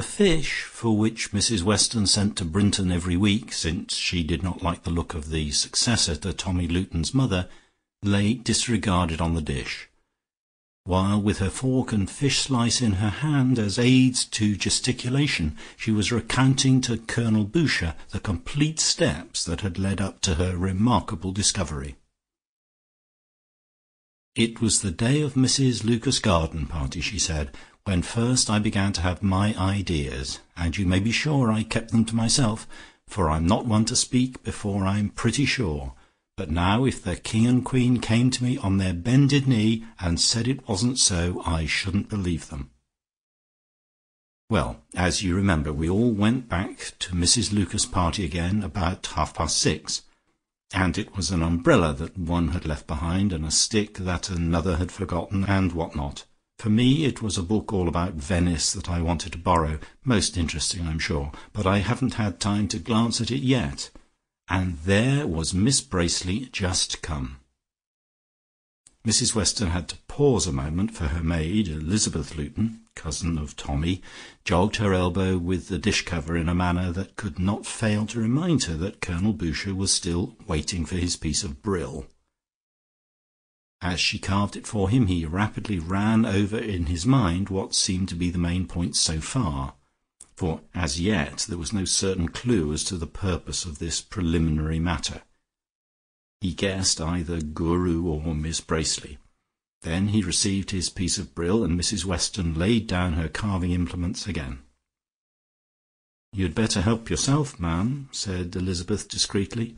fish, for which Mrs. Weston sent to Brinton every week, since she did not like the look of the successor to Tommy Luton's mother, lay disregarded on the dish, while with her fork and fish slice in her hand as aids to gesticulation, she was recounting to Colonel Boucher the complete steps that had led up to her remarkable discovery. "It was the day of Mrs. Lucas' garden party," she said, "when first I began to have my ideas, and you may be sure I kept them to myself, for I'm not one to speak before I'm pretty sure. But now if the King and Queen came to me on their bended knee and said it wasn't so, I shouldn't believe them." Well, as you remember, we all went back to Mrs. Lucas' party again about 6:30, and it was an umbrella that one had left behind, and a stick that another had forgotten, and what not. For me it was a book all about Venice that I wanted to borrow, most interesting, I'm sure, but I haven't had time to glance at it yet. And there was Miss Bracely just come. Mrs. Weston had to pause a moment, for her maid, Elizabeth Luton, cousin of Tommy, jogged her elbow with the dish-cover in a manner that could not fail to remind her that Colonel Boucher was still waiting for his piece of brill. As she carved it for him, he rapidly ran over in his mind what seemed to be the main points so far, for as yet there was no certain clue as to the purpose of this preliminary matter. He guessed either Guru or Miss Bracely. Then he received his piece of brill, and Mrs. Weston laid down her carving implements again. "You'd better help yourself, ma'am," said Elizabeth discreetly.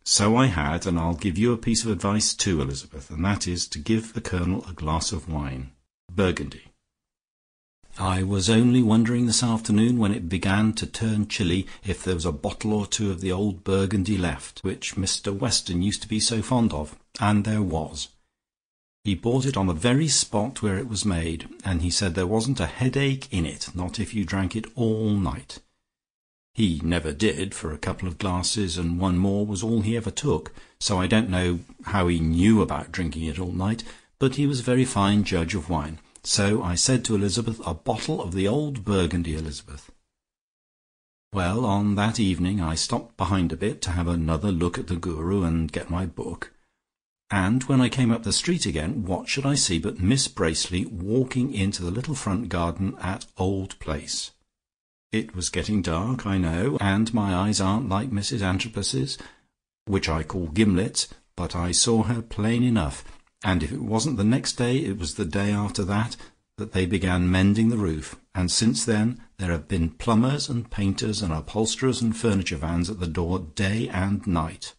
"So I had, and I'll give you a piece of advice too, Elizabeth, and that is to give the Colonel a glass of wine. Burgundy. I was only wondering this afternoon, when it began to turn chilly, if there was a bottle or two of the old Burgundy left, which Mr. Weston used to be so fond of, and there was. He bought it on the very spot where it was made, and he said there wasn't a headache in it, not if you drank it all night. He never did, for a couple of glasses, and one more was all he ever took, so I don't know how he knew about drinking it all night, but he was a very fine judge of wine. So I said to Elizabeth, a bottle of the old Burgundy, Elizabeth. Well, on that evening I stopped behind a bit to have another look at the Guru and get my book, and when I came up the street again, what should I see but Miss Bracely walking into the little front garden at Old Place. It was getting dark, I know, and my eyes aren't like Mrs. Antropus's, which I call gimlets, but I saw her plain enough. And if it wasn't the next day, it was the day after that they began mending the roof, and since then there have been plumbers and painters and upholsterers and furniture vans at the door day and night."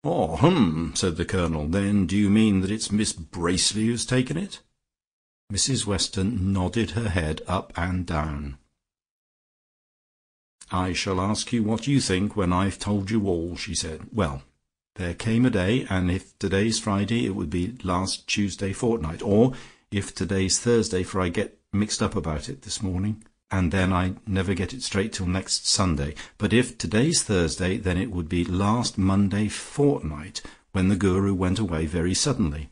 "Oh, said the Colonel. "Then do you mean that it's Miss Bracely who's taken it?" Mrs. Weston nodded her head up and down. "I shall ask you what you think when I've told you all," she said. "Well, there came a day, and if today's Friday it would be last Tuesday fortnight, or if today's Thursday, for I get mixed up about it this morning, and then I never get it straight till next Sunday. But if today's Thursday, then it would be last Monday fortnight, when the Guru went away very suddenly.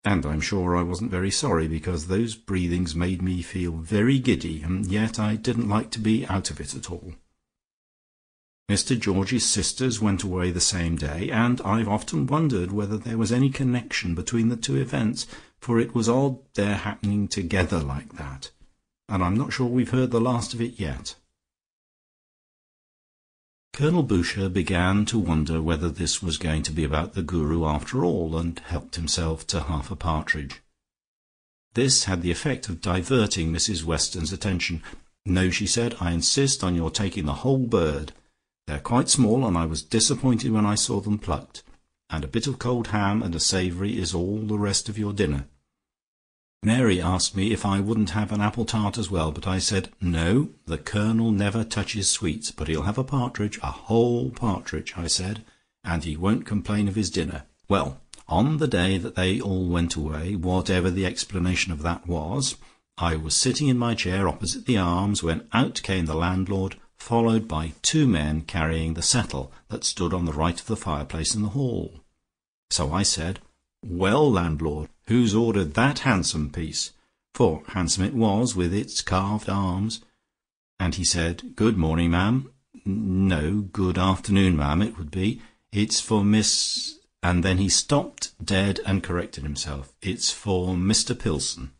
And I'm sure I wasn't very sorry, because those breathings made me feel very giddy, and yet I didn't like to be out of it at all. Mr. George's sisters went away the same day, and I've often wondered whether there was any connection between the two events, for it was odd their happening together like that, and I'm not sure we've heard the last of it yet." Colonel Boucher began to wonder whether this was going to be about the Guru after all, and helped himself to half a partridge. This had the effect of diverting Mrs. Weston's attention. "No," she said, "I insist on your taking the whole bird. They're quite small, and I was disappointed when I saw them plucked, and a bit of cold ham and a savoury is all the rest of your dinner. Mary asked me if I wouldn't have an apple tart as well, but I said, no, the Colonel never touches sweets, but he'll have a partridge, a whole partridge, I said, and he won't complain of his dinner. Well, on the day that they all went away, whatever the explanation of that was, I was sitting in my chair opposite the Arms, when out came the landlord, followed by two men carrying the settle that stood on the right of the fireplace in the hall. So I said, 'Well, landlord, who's ordered that handsome piece?' for handsome it was with its carved arms, and he said, "Good morning, ma'am." No, good afternoon, ma'am, it would be. "It's for Miss—" and then he stopped dead and corrected himself. "It's for Mr. Pilson."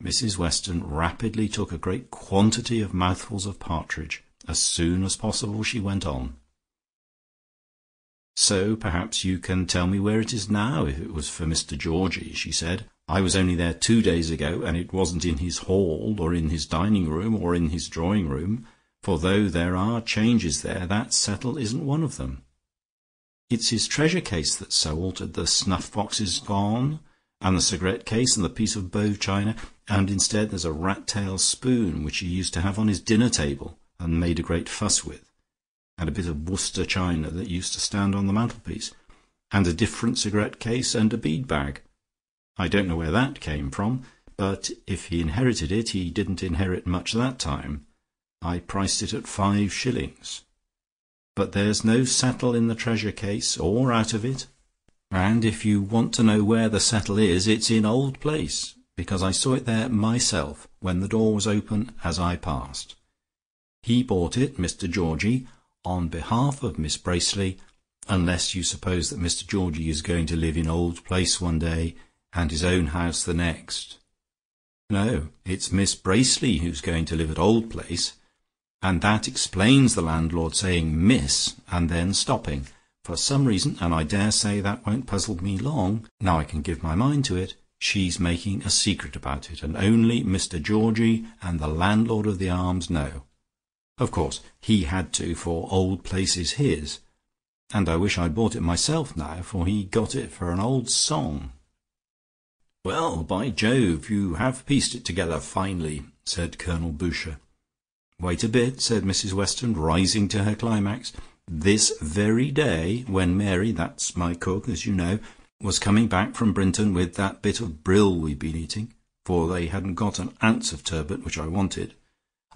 Mrs. Weston rapidly took a great quantity of mouthfuls of partridge. As soon as possible she went on. "So perhaps you can tell me where it is now, if it was for Mr. Georgie," she said. "I was only there 2 days ago, and it wasn't in his hall, or in his dining room, or in his drawing room, for though there are changes there, that settle isn't one of them. It's his treasure case that's so altered. The snuff box is gone, and the cigarette case, and the piece of Bow china, and instead there's a rat-tail spoon which he used to have on his dinner table and made a great fuss with, and a bit of Worcester china that used to stand on the mantelpiece, and a different cigarette case and a bead bag. I don't know where that came from, but if he inherited it, he didn't inherit much that time. I priced it at 5 shillings. But there's no settle in the treasure case, or out of it, and if you want to know where the settle is, it's in Old Place, because I saw it there myself when the door was open as I passed. He bought it, Mr. Georgie, on behalf of Miss Bracely, unless you suppose that Mr. Georgie is going to live in Old Place one day and his own house the next. No, it's Miss Bracely who's going to live at Old Place, and that explains the landlord saying Miss and then stopping. For some reason, and I dare say that won't puzzle me long, now I can give my mind to it, she's making a secret about it, and only Mr. Georgie and the landlord of the Arms know. Of course, he had to, for Old Place is his, and I wish I'd bought it myself now, for he got it for an old song." "Well, by Jove, you have pieced it together finely," said Colonel Boucher. "Wait a bit," said Mrs. Weston, rising to her climax. "This very day, when Mary, that's my cook, as you know, was coming back from Brinton with that bit of brill we've been eating, for they hadn't got an ounce of turbot, which I wanted,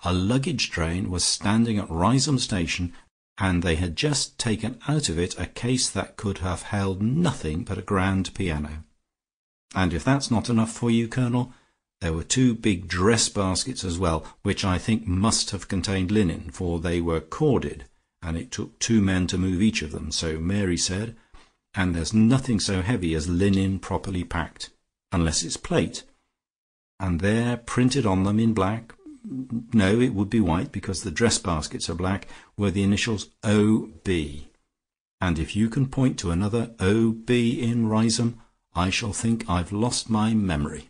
a luggage train was standing at Riseholme station, and they had just taken out of it a case that could have held nothing but a grand piano. And if that's not enough for you, Colonel, there were 2 big dress baskets as well, which I think must have contained linen, for they were corded, and it took 2 men to move each of them, so Mary said, and there's nothing so heavy as linen properly packed, unless it's plate, and there printed on them in black— no, it would be white, because the dress baskets are black— were the initials O.B. And if you can point to another O.B. in Riseholme, I shall think I've lost my memory."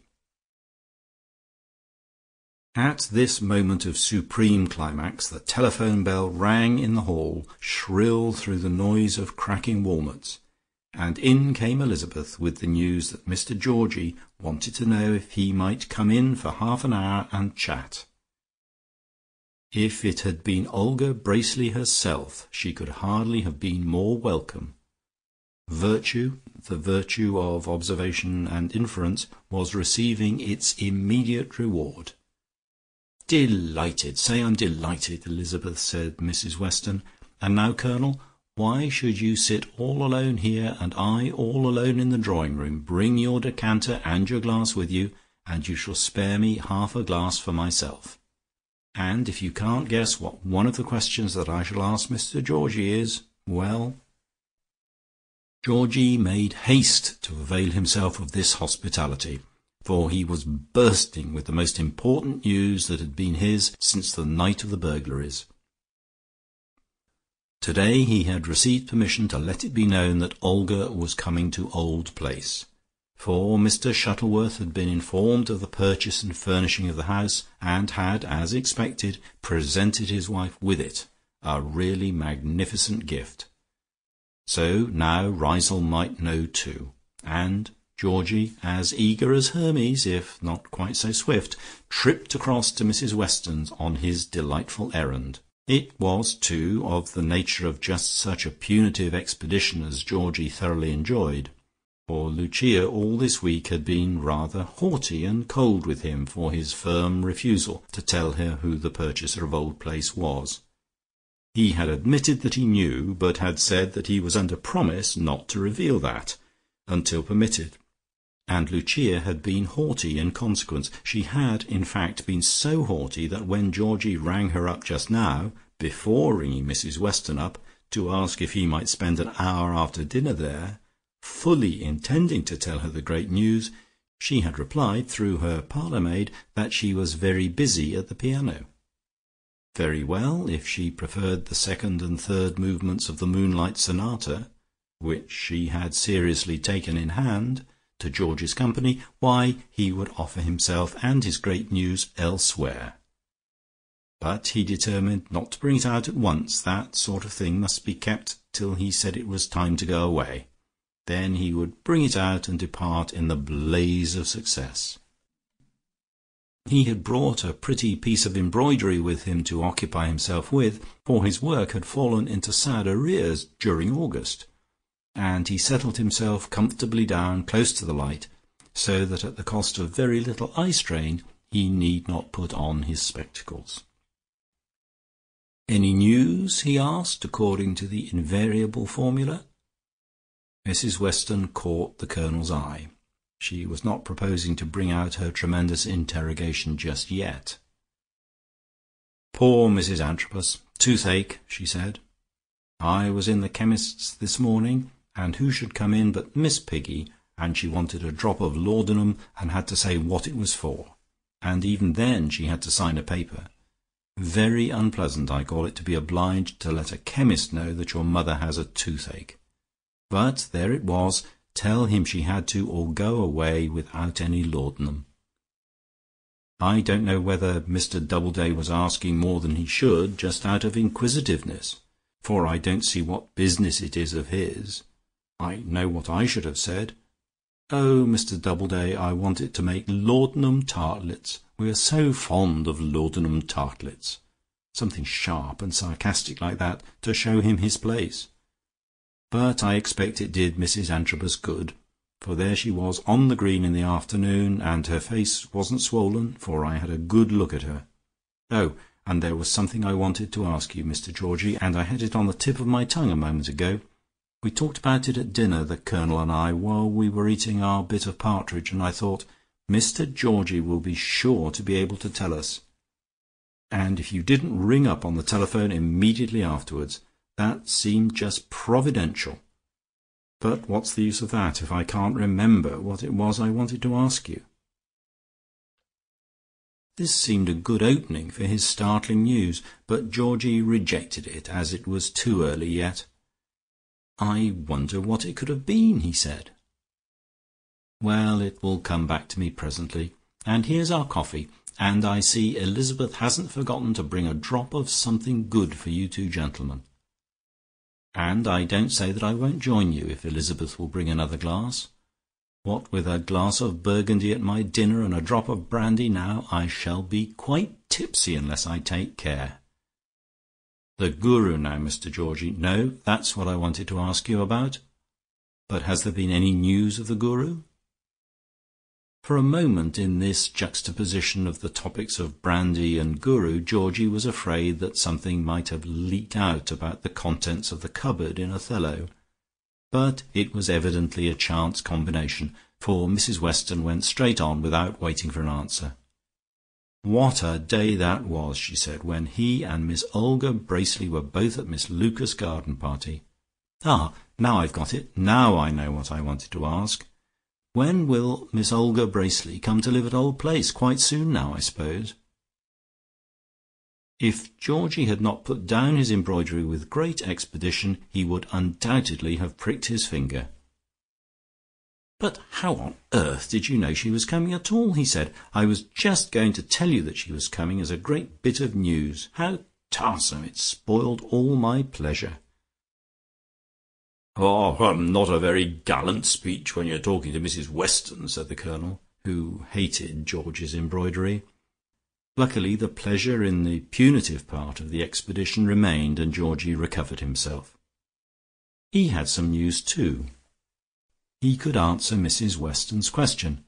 At this moment of supreme climax, the telephone bell rang in the hall, shrill through the noise of cracking walnuts, and in came Elizabeth with the news that Mr. Georgie wanted to know if he might come in for half an hour and chat. If it had been Olga Bracely herself, she could hardly have been more welcome. Virtue, the virtue of observation and inference, was receiving its immediate reward. "Delighted, say I'm delighted," Elizabeth said Mrs. Weston. "And now, Colonel, why should you sit all alone here, and I all alone in the drawing-room? Bring your decanter and your glass with you, and you shall spare me half a glass for myself. And if you can't guess what one of the questions that I shall ask Mr. Georgie is, well—" Georgie made haste to avail himself of this hospitality, for he was bursting with the most important news that had been his since the night of the burglaries. Today he had received permission to let it be known that Olga was coming to Old Place, for Mr. Shuttleworth had been informed of the purchase and furnishing of the house, and had, as expected, presented his wife with it, a really magnificent gift. So now Riseholme might know too, and Georgie, as eager as Hermes, if not quite so swift, tripped across to Mrs. Weston's on his delightful errand. It was, too, of the nature of just such a punitive expedition as Georgie thoroughly enjoyed, for Lucia all this week had been rather haughty and cold with him for his firm refusal to tell her who the purchaser of Old Place was. He had admitted that he knew, but had said that he was under promise not to reveal that, until permitted, and Lucia had been haughty in consequence. She had, in fact, been so haughty that when Georgie rang her up just now, before ringing Mrs. Weston up, to ask if he might spend an hour after dinner there, fully intending to tell her the great news, she had replied, through her parlour-maid, that she was very busy at the piano. Very well, if she preferred the second and third movements of the Moonlight Sonata, which she had seriously taken in hand, to George's company, why, he would offer himself and his great news elsewhere. But he determined not to bring it out at once. That sort of thing must be kept till he said it was time to go away. Then he would bring it out and depart in the blaze of success. He had brought a pretty piece of embroidery with him to occupy himself with, for his work had fallen into sad arrears during August, and he settled himself comfortably down close to the light, so that at the cost of very little eye strain he need not put on his spectacles. "Any news?" he asked, according to the invariable formula. Mrs. Weston caught the Colonel's eye. She was not proposing to bring out her tremendous interrogation just yet. "Poor Mrs. Antrobus. Toothache," she said. "I was in the chemist's this morning, and who should come in but Miss Piggy, and she wanted a drop of laudanum and had to say what it was for, and even then she had to sign a paper. Very unpleasant, I call it, to be obliged to let a chemist know that your mother has a toothache. But there it was. Tell him she had to, or go away without any laudanum." I don't know whether Mr. Doubleday was asking more than he should, just out of inquisitiveness, for I don't see what business it is of his. I know what I should have said. "Oh, Mr. Doubleday, I wanted to make laudanum tartlets. We are so fond of laudanum tartlets." Something sharp and sarcastic like that, to show him his place. But I expect it did Mrs. Antrobus good, for there she was on the green in the afternoon, and her face wasn't swollen, for I had a good look at her. "Oh, and there was something I wanted to ask you, Mr. Georgie, and I had it on the tip of my tongue a moment ago. We talked about it at dinner, the Colonel and I, while we were eating our bit of partridge, and I thought, Mr. Georgie will be sure to be able to tell us. And if you didn't ring up on the telephone immediately afterwards, that seemed just providential. But what's the use of that, if I can't remember what it was I wanted to ask you?" This seemed a good opening for his startling news, but Georgie rejected it, as it was too early yet. "I wonder what it could have been," he said. "Well, it will come back to me presently. And here's our coffee, and I see Elizabeth hasn't forgotten to bring a drop of something good for you two gentlemen. And I don't say that I won't join you, if Elizabeth will bring another glass. What with a glass of Burgundy at my dinner and a drop of brandy now, I shall be quite tipsy unless I take care. The Guru now, Mr. Georgie. No, that's what I wanted to ask you about. But has there been any news of the Guru?" For a moment, in this juxtaposition of the topics of brandy and Guru, Georgie was afraid that something might have leaked out about the contents of the cupboard in Othello. But it was evidently a chance combination, for Mrs. Weston went straight on without waiting for an answer. "What a day that was," she said, "when he and Miss Olga Bracely were both at Miss Lucas' garden party. Ah, now I've got it. Now I know what I wanted to ask. When will Miss Olga Bracely come to live at Old Place? Quite soon now, I suppose." If Georgie had not put down his embroidery with great expedition, he would undoubtedly have pricked his finger. "But how on earth did you know she was coming at all?" he said. "I was just going to tell you that she was coming as a great bit of news. How tiresome! It spoiled all my pleasure." "Oh, not a very gallant speech when you're talking to Mrs. Weston," said the Colonel, who hated George's embroidery. Luckily the pleasure in the punitive part of the expedition remained, and Georgie recovered himself. He had some news too. He could answer Mrs. Weston's question.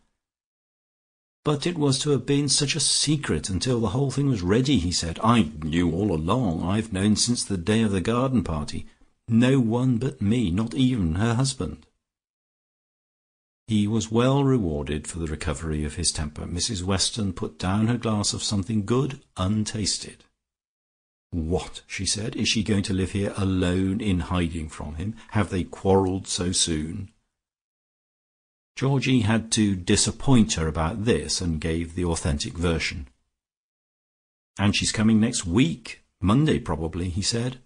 "But it was to have been such a secret until the whole thing was ready," he said. "I knew all along. I've known since the day of the garden party. No one but me, not even her husband." He was well rewarded for the recovery of his temper. Mrs. Weston put down her glass of something good, untasted. "What?" she said. "Is she going to live here alone in hiding from him? Have they quarrelled so soon?" Georgie had to disappoint her about this, and gave the authentic version. "And she's coming next week, Monday probably," he said.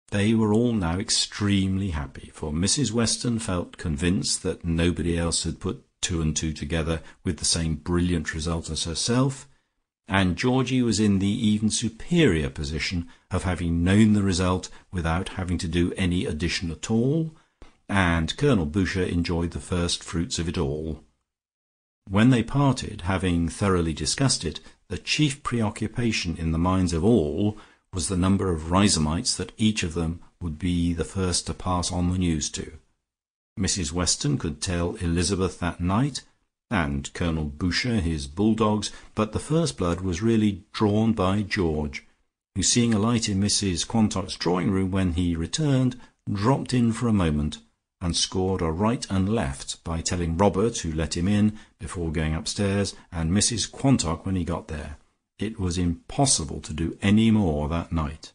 They were all now extremely happy, for Mrs. Weston felt convinced that nobody else had put two and two together with the same brilliant result as herself, and Georgie was in the even superior position of having known the result without having to do any addition at all, and Colonel Boucher enjoyed the first fruits of it all. When they parted, having thoroughly discussed it, the chief preoccupation in the minds of all was the number of Rizomites that each of them would be the first to pass on the news to. Mrs. Weston could tell Elizabeth that night, and Colonel Boucher his bulldogs, but the first blood was really drawn by George, who, seeing a light in Mrs. Quantock's drawing-room when he returned, dropped in for a moment, and scored a right and left by telling Robert, who let him in, before going upstairs, and Mrs. Quantock when he got there. It was impossible to do any more that night.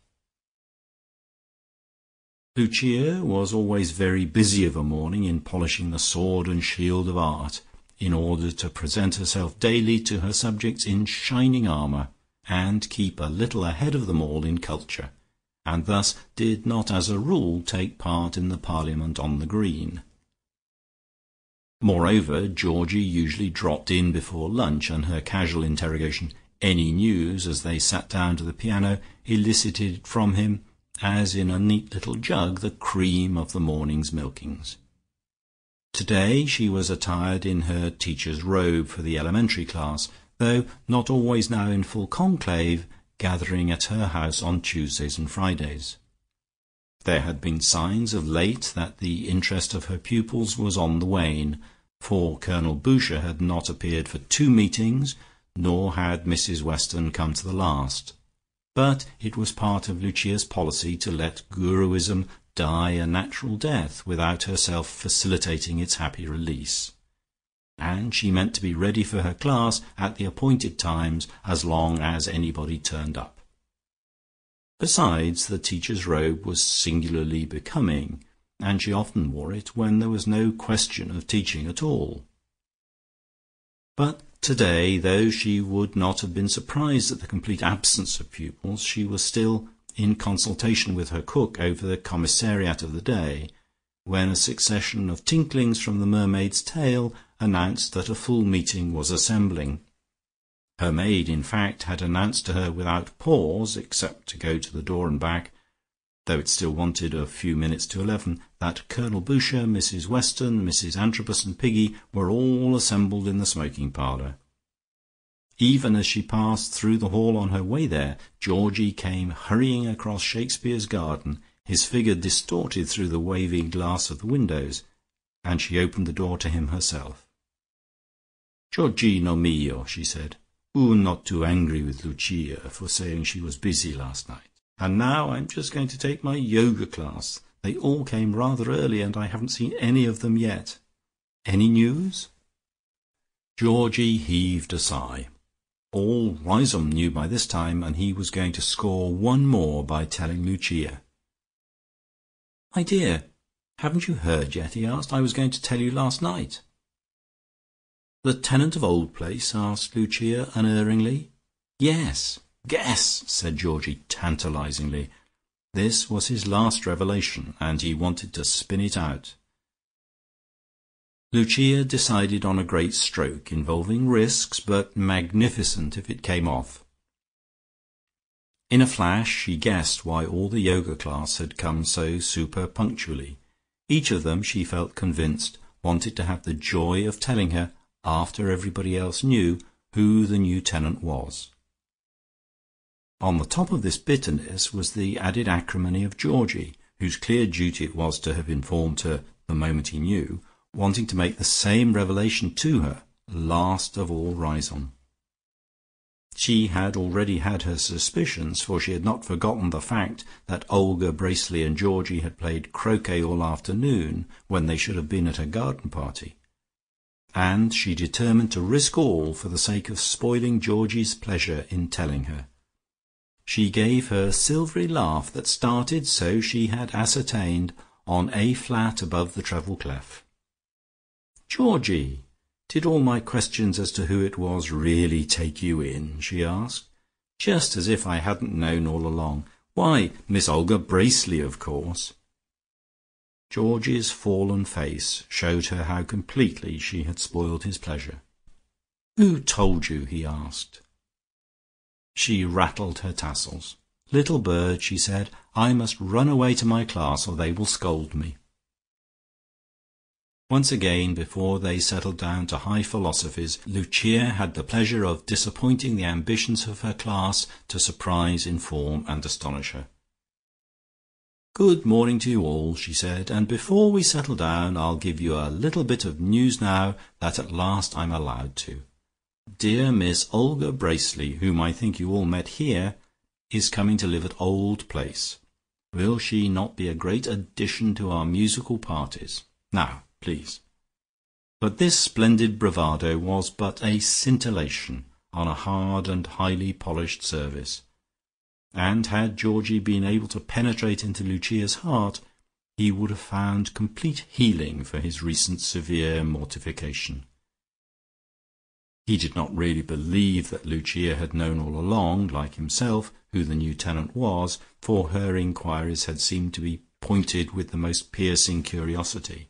Lucia was always very busy of a morning in polishing the sword and shield of art, in order to present herself daily to her subjects in shining armour, and keep a little ahead of them all in culture, and thus did not as a rule take part in the Parliament on the Green. Moreover, Georgie usually dropped in before lunch, and her casual interrogation, "Any news?" as they sat down to the piano, elicited from him, as in a neat little jug, the cream of the morning's milkings. To-day she was attired in her teacher's robe for the elementary class, though not always now in full conclave, gathering at her house on Tuesdays and Fridays. There had been signs of late that the interest of her pupils was on the wane, for Colonel Boucher had not appeared for 2 meetings, nor had Mrs. Weston come to the last. But it was part of Lucia's policy to let Guruism die a natural death without herself facilitating its happy release, and she meant to be ready for her class at the appointed times as long as anybody turned up. Besides, the teacher's robe was singularly becoming, and she often wore it when there was no question of teaching at all. But to-day, though she would not have been surprised at the complete absence of pupils, she was still in consultation with her cook over the commissariat of the day, when a succession of tinklings from the mermaid's tail announced that a full meeting was assembling. Her maid, in fact, had announced to her without pause, except to go to the door and back, though it still wanted a few minutes to 11, that Colonel Boucher, Mrs. Weston, Mrs. Antrobus, and Piggy were all assembled in the smoking parlour. Even as she passed through the hall on her way there, Georgie came hurrying across Shakespeare's garden, his figure distorted through the waving glass of the windows, and she opened the door to him herself. "Giorgino mio," she said, not too angry with Lucia for saying she was busy last night. "And now I'm just going to take my yoga class. They all came rather early, and I haven't seen any of them yet. Any news?" Georgie heaved a sigh. All Riseholme knew by this time, and he was going to score one more by telling Lucia. "My dear, haven't you heard yet?" he asked. "I was going to tell you last night." "The tenant of Old Place?" asked Lucia unerringly. "Yes. Guess," said Georgie tantalizingly. This was his last revelation, and he wanted to spin it out. Lucia decided on a great stroke, involving risks, but magnificent if it came off. In a flash she guessed why all the yoga class had come so super punctually. Each of them, she felt convinced, wanted to have the joy of telling her, after everybody else knew, who the new tenant was. On the top of this bitterness was the added acrimony of Georgie, whose clear duty it was to have informed her the moment he knew, wanting to make the same revelation to her, last of all Riseholme. She had already had her suspicions, for she had not forgotten the fact that Olga Bracely and Georgie had played croquet all afternoon when they should have been at a garden party, and she determined to risk all for the sake of spoiling Georgie's pleasure in telling her. She gave her silvery laugh that started, so she had ascertained, on A flat above the treble clef. "Georgie, did all my questions as to who it was really take you in?" she asked, "just as if I hadn't known all along. Why, Miss Olga Bracely, of course." Georgie's fallen face showed her how completely she had spoiled his pleasure. "Who told you?" he asked. She rattled her tassels. "Little bird," she said, "I must run away to my class, or they will scold me." Once again, before they settled down to high philosophies, Lucia had the pleasure of disappointing the ambitions of her class to surprise, inform, and astonish her. "Good morning to you all," she said, "and before we settle down, I'll give you a little bit of news now that at last I'm allowed to. Dear Miss Olga Bracely, whom I think you all met here, is coming to live at Old Place. Will she not be a great addition to our musical parties? Now, please." But this splendid bravado was but a scintillation on a hard and highly polished service, and had Georgie been able to penetrate into Lucia's heart, he would have found complete healing for his recent severe mortification. He did not really believe that Lucia had known all along, like himself, who the new tenant was, for her inquiries had seemed to be pointed with the most piercing curiosity.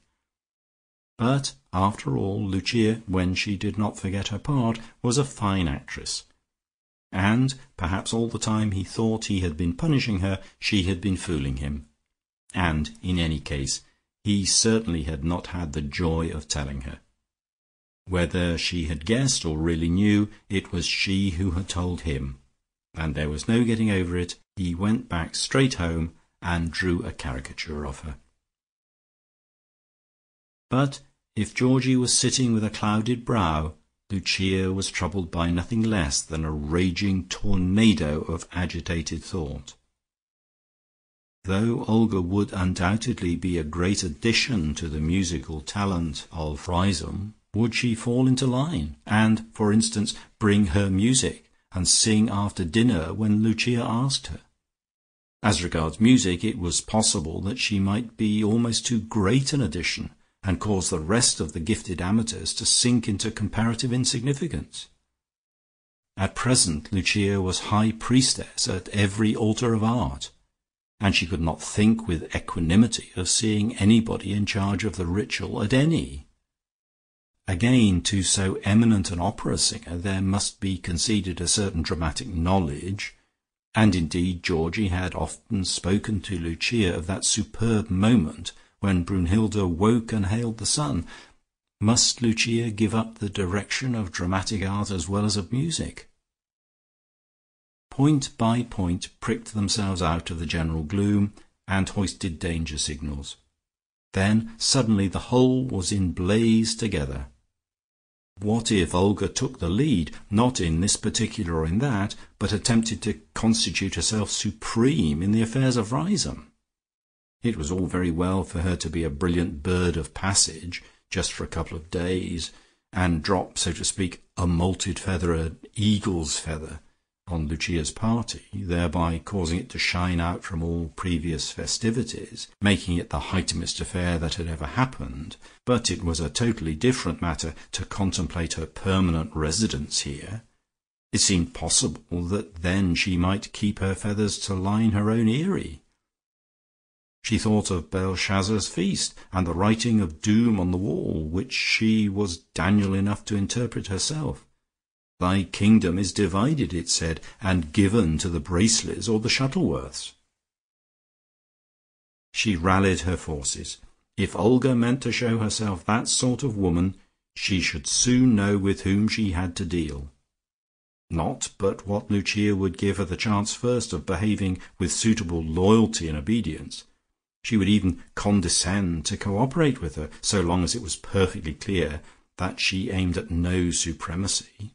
But, after all, Lucia, when she did not forget her part, was a fine actress, and, perhaps all the time he thought he had been punishing her, she had been fooling him, and, in any case, he certainly had not had the joy of telling her. Whether she had guessed or really knew, it was she who had told him, and there was no getting over it. He went back straight home and drew a caricature of her. But if Georgie was sitting with a clouded brow, Lucia was troubled by nothing less than a raging tornado of agitated thought. Though Olga would undoubtedly be a great addition to the musical talent of Riseholme, would she fall into line, and, for instance, bring her music and sing after dinner when Lucia asked her? As regards music, it was possible that she might be almost too great an addition, and cause the rest of the gifted amateurs to sink into comparative insignificance. At present Lucia was high priestess at every altar of art, and she could not think with equanimity of seeing anybody in charge of the ritual at any. Again, to so eminent an opera singer there must be conceded a certain dramatic knowledge, and indeed Georgie had often spoken to Lucia of that superb moment when Brunhilde woke and hailed the sun. Must Lucia give up the direction of dramatic art as well as of music? Point by point pricked themselves out of the general gloom, and hoisted danger signals. Then suddenly the whole was in blaze together. What if Olga took the lead, not in this particular or in that, but attempted to constitute herself supreme in the affairs of Riseholme? It was all very well for her to be a brilliant bird of passage, just for a couple of days, and drop, so to speak, a moulted feather, an eagle's feather, on Lucia's party, thereby causing it to shine out from all previous festivities, making it the heightenedest affair that had ever happened. But it was a totally different matter to contemplate her permanent residence here. It seemed possible that then she might keep her feathers to line her own eyrie. She thought of Belshazzar's feast, and the writing of doom on the wall, which she was Daniel enough to interpret herself. "Thy kingdom is divided," it said, "and given to the Braceleys or the Shuttleworths." She rallied her forces. If Olga meant to show herself that sort of woman, she should soon know with whom she had to deal. Not but what Lucia would give her the chance first of behaving with suitable loyalty and obedience. She would even condescend to cooperate with her, so long as it was perfectly clear that she aimed at no supremacy.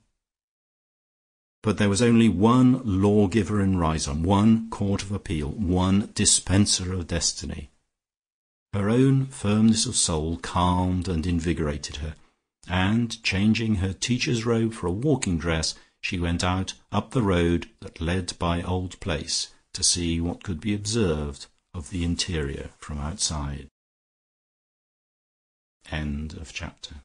But there was only one lawgiver in Riseholme, one court of appeal, one dispenser of destiny. Her own firmness of soul calmed and invigorated her, and changing her teacher's robe for a walking dress, she went out up the road that led by Old Place to see what could be observed of the interior from outside. End of chapter.